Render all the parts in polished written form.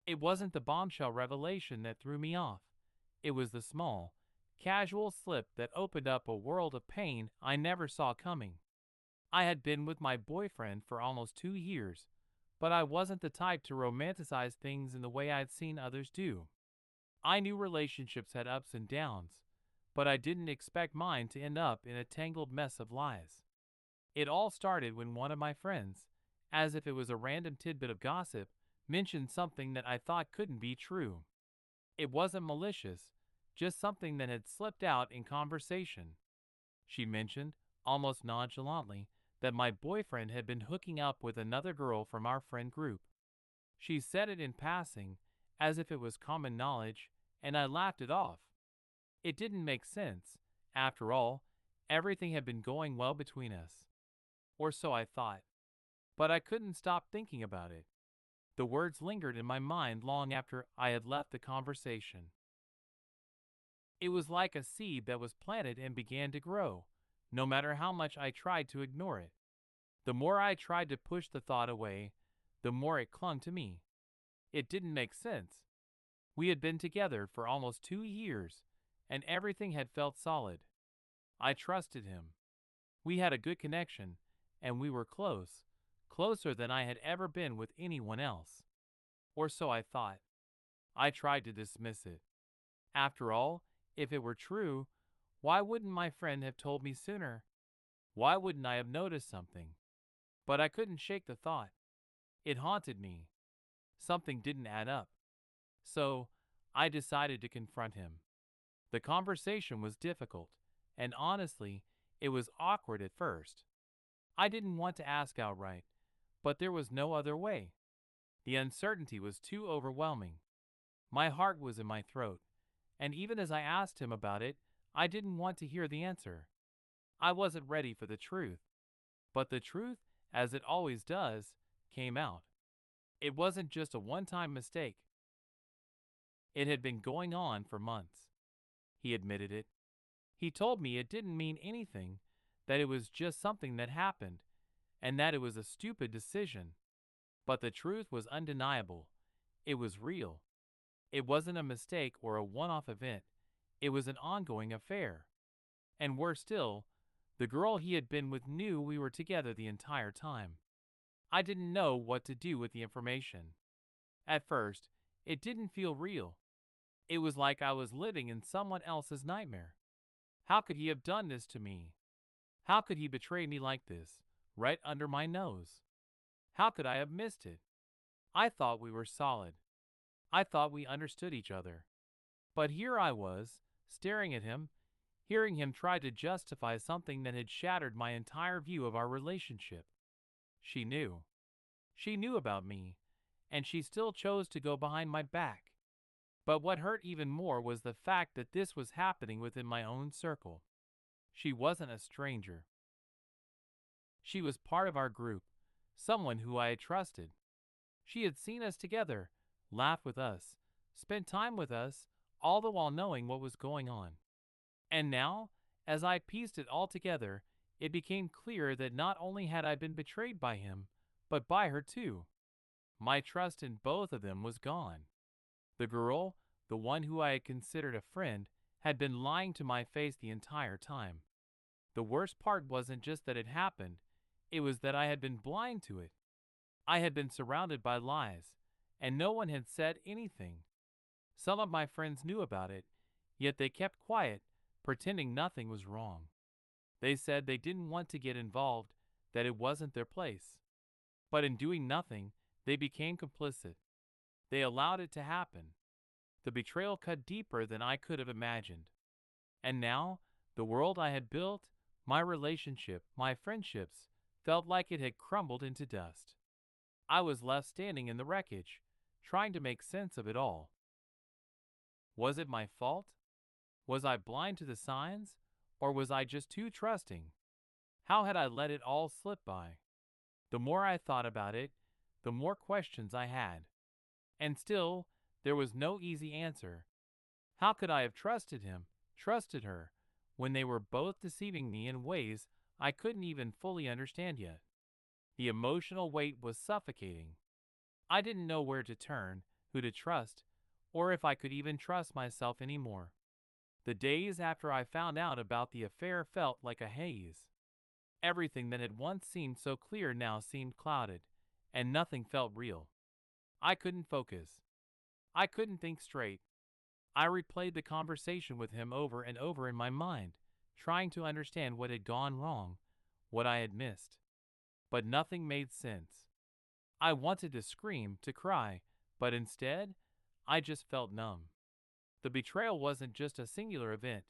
It wasn't the bombshell revelation that threw me off. It was the small, casual slip that opened up a world of pain I never saw coming. I had been with my boyfriend for almost 2 years, but I wasn't the type to romanticize things in the way I'd seen others do. I knew relationships had ups and downs, but I didn't expect mine to end up in a tangled mess of lies. It all started when one of my friends, as if it was a random tidbit of gossip, mentioned something that I thought couldn't be true. It wasn't malicious, just something that had slipped out in conversation. She mentioned, almost nonchalantly, that my boyfriend had been hooking up with another girl from our friend group. She said it in passing, as if it was common knowledge, and I laughed it off. It didn't make sense. After all, everything had been going well between us. Or so I thought. But I couldn't stop thinking about it. The words lingered in my mind long after I had left the conversation. It was like a seed that was planted and began to grow, no matter how much I tried to ignore it. The more I tried to push the thought away, the more it clung to me. It didn't make sense. We had been together for almost 2 years, and everything had felt solid. I trusted him. We had a good connection, and we were close, closer than I had ever been with anyone else. Or so I thought. I tried to dismiss it. After all, if it were true, why wouldn't my friend have told me sooner? Why wouldn't I have noticed something? But I couldn't shake the thought. It haunted me. Something didn't add up. So, I decided to confront him. The conversation was difficult, and honestly, it was awkward at first. I didn't want to ask outright, but there was no other way. The uncertainty was too overwhelming. My heart was in my throat, and even as I asked him about it, I didn't want to hear the answer. I wasn't ready for the truth. But the truth, as it always does, came out. It wasn't just a one-time mistake. It had been going on for months. He admitted it. He told me it didn't mean anything, that it was just something that happened, and that it was a stupid decision. But the truth was undeniable. It was real. It wasn't a mistake or a one-off event. It was an ongoing affair. And worse still, the girl he had been with knew we were together the entire time. I didn't know what to do with the information. At first, it didn't feel real. It was like I was living in someone else's nightmare. How could he have done this to me? How could he betray me like this, right under my nose? How could I have missed it? I thought we were solid. I thought we understood each other. But here I was, staring at him, hearing him try to justify something that had shattered my entire view of our relationship. She knew. She knew about me, and she still chose to go behind my back. But what hurt even more was the fact that this was happening within my own circle. She wasn't a stranger. She was part of our group, someone who I had trusted. She had seen us together, laughed with us, spent time with us, all the while knowing what was going on. And now, as I pieced it all together, it became clear that not only had I been betrayed by him, but by her too. My trust in both of them was gone. The girl, the one who I had considered a friend, had been lying to my face the entire time. The worst part wasn't just that it happened, it was that I had been blind to it. I had been surrounded by lies, and no one had said anything. Some of my friends knew about it, yet they kept quiet, pretending nothing was wrong. They said they didn't want to get involved, that it wasn't their place. But in doing nothing, they became complicit. They allowed it to happen. The betrayal cut deeper than I could have imagined. And now, the world I had built, my relationship, my friendships, felt like it had crumbled into dust. I was left standing in the wreckage, trying to make sense of it all. Was it my fault? Was I blind to the signs? Or was I just too trusting? How had I let it all slip by? The more I thought about it, the more questions I had. And still, there was no easy answer. How could I have trusted him, trusted her, when they were both deceiving me in ways I couldn't even fully understand yet? The emotional weight was suffocating. I didn't know where to turn, who to trust, or if I could even trust myself anymore. The days after I found out about the affair felt like a haze. Everything that had once seemed so clear now seemed clouded, and nothing felt real. I couldn't focus. I couldn't think straight. I replayed the conversation with him over and over in my mind, trying to understand what had gone wrong, what I had missed. But nothing made sense. I wanted to scream, to cry, but instead, I just felt numb. The betrayal wasn't just a singular event,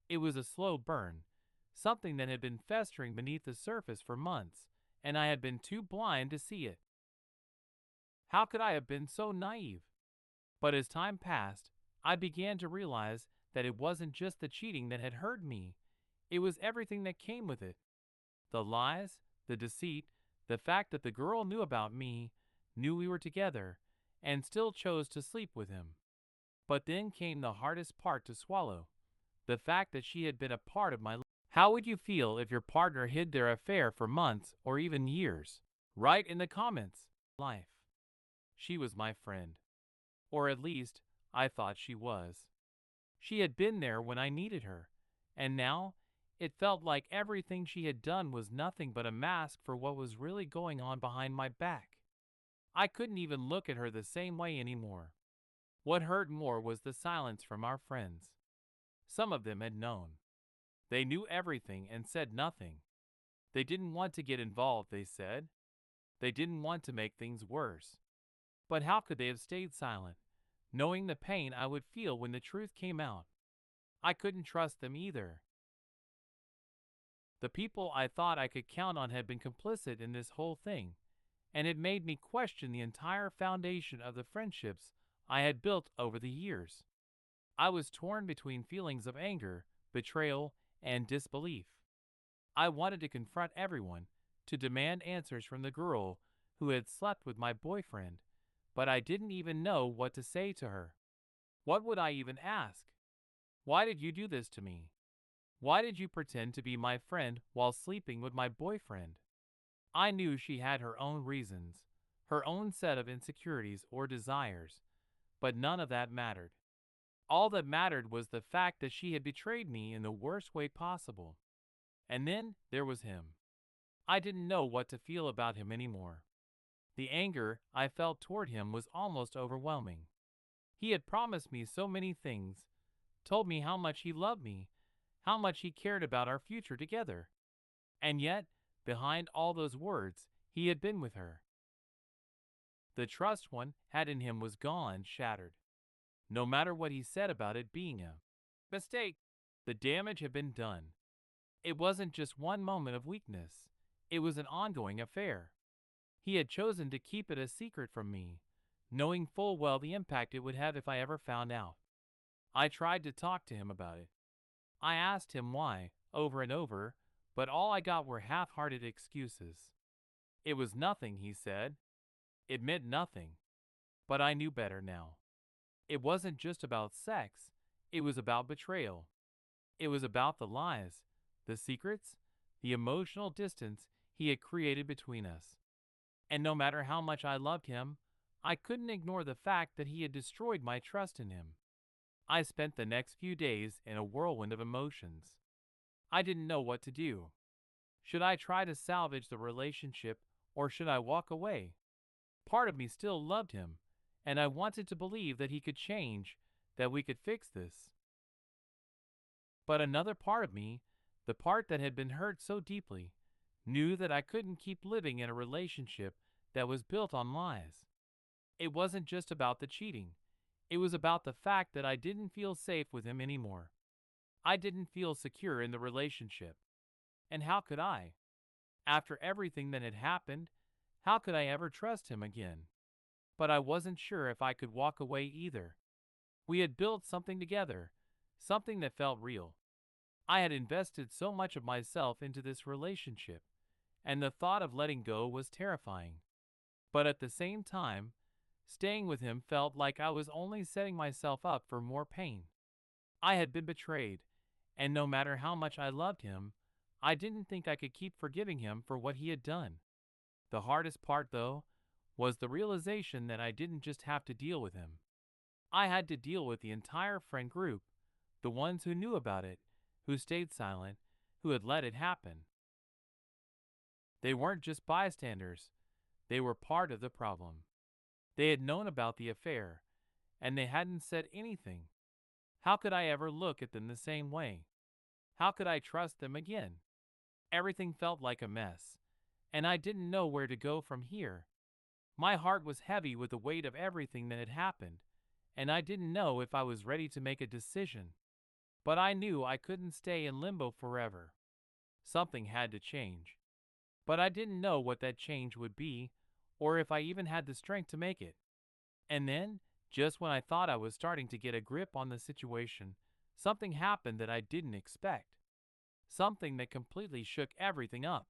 it was a slow burn, something that had been festering beneath the surface for months, and I had been too blind to see it. How could I have been so naive? But as time passed, I began to realize that it wasn't just the cheating that had hurt me, it was everything that came with it. The lies, the deceit, the fact that the girl knew about me, knew we were together, and still chose to sleep with him. But then came the hardest part to swallow, the fact that she had been a part of my life. How would you feel if your partner hid their affair for months or even years? Write in the comments. Life. She was my friend. Or at least, I thought she was. She had been there when I needed her, and now, it felt like everything she had done was nothing but a mask for what was really going on behind my back. I couldn't even look at her the same way anymore. What hurt more was the silence from our friends. Some of them had known. They knew everything and said nothing. They didn't want to get involved, they said. They didn't want to make things worse. But how could they have stayed silent, knowing the pain I would feel when the truth came out? I couldn't trust them either. The people I thought I could count on had been complicit in this whole thing, and it made me question the entire foundation of the friendships I had built over the years. I was torn between feelings of anger, betrayal, and disbelief. I wanted to confront everyone, to demand answers from the girl who had slept with my boyfriend, but I didn't even know what to say to her. What would I even ask? Why did you do this to me? Why did you pretend to be my friend while sleeping with my boyfriend? I knew she had her own reasons, her own set of insecurities or desires, but none of that mattered. All that mattered was the fact that she had betrayed me in the worst way possible. And then there was him. I didn't know what to feel about him anymore. The anger I felt toward him was almost overwhelming. He had promised me so many things, told me how much he loved me, how much he cared about our future together. And yet, behind all those words, he had been with her. The trust one had in him was gone, shattered. No matter what he said about it being a mistake, the damage had been done. It wasn't just one moment of weakness. It was an ongoing affair. He had chosen to keep it a secret from me, knowing full well the impact it would have if I ever found out. I tried to talk to him about it. I asked him why, over and over, but all I got were half-hearted excuses. It was nothing, he said. It meant nothing. But I knew better now. It wasn't just about sex. It was about betrayal. It was about the lies, the secrets, the emotional distance he had created between us. And no matter how much I loved him, I couldn't ignore the fact that he had destroyed my trust in him. I spent the next few days in a whirlwind of emotions. I didn't know what to do. Should I try to salvage the relationship, or should I walk away? Part of me still loved him, and I wanted to believe that he could change, that we could fix this. But another part of me, the part that had been hurt so deeply, knew that I couldn't keep living in a relationship that was built on lies. It wasn't just about the cheating. It was about the fact that I didn't feel safe with him anymore. I didn't feel secure in the relationship. And how could I? After everything that had happened, how could I ever trust him again? But I wasn't sure if I could walk away either. We had built something together, something that felt real. I had invested so much of myself into this relationship, and the thought of letting go was terrifying. But at the same time, staying with him felt like I was only setting myself up for more pain. I had been betrayed, and no matter how much I loved him, I didn't think I could keep forgiving him for what he had done. The hardest part, though, was the realization that I didn't just have to deal with him. I had to deal with the entire friend group, the ones who knew about it, who stayed silent, who had let it happen. They weren't just bystanders, they were part of the problem. They had known about the affair, and they hadn't said anything. How could I ever look at them the same way? How could I trust them again? Everything felt like a mess, and I didn't know where to go from here. My heart was heavy with the weight of everything that had happened, and I didn't know if I was ready to make a decision. But I knew I couldn't stay in limbo forever. Something had to change. But I didn't know what that change would be, or if I even had the strength to make it. And then, just when I thought I was starting to get a grip on the situation, something happened that I didn't expect. Something that completely shook everything up.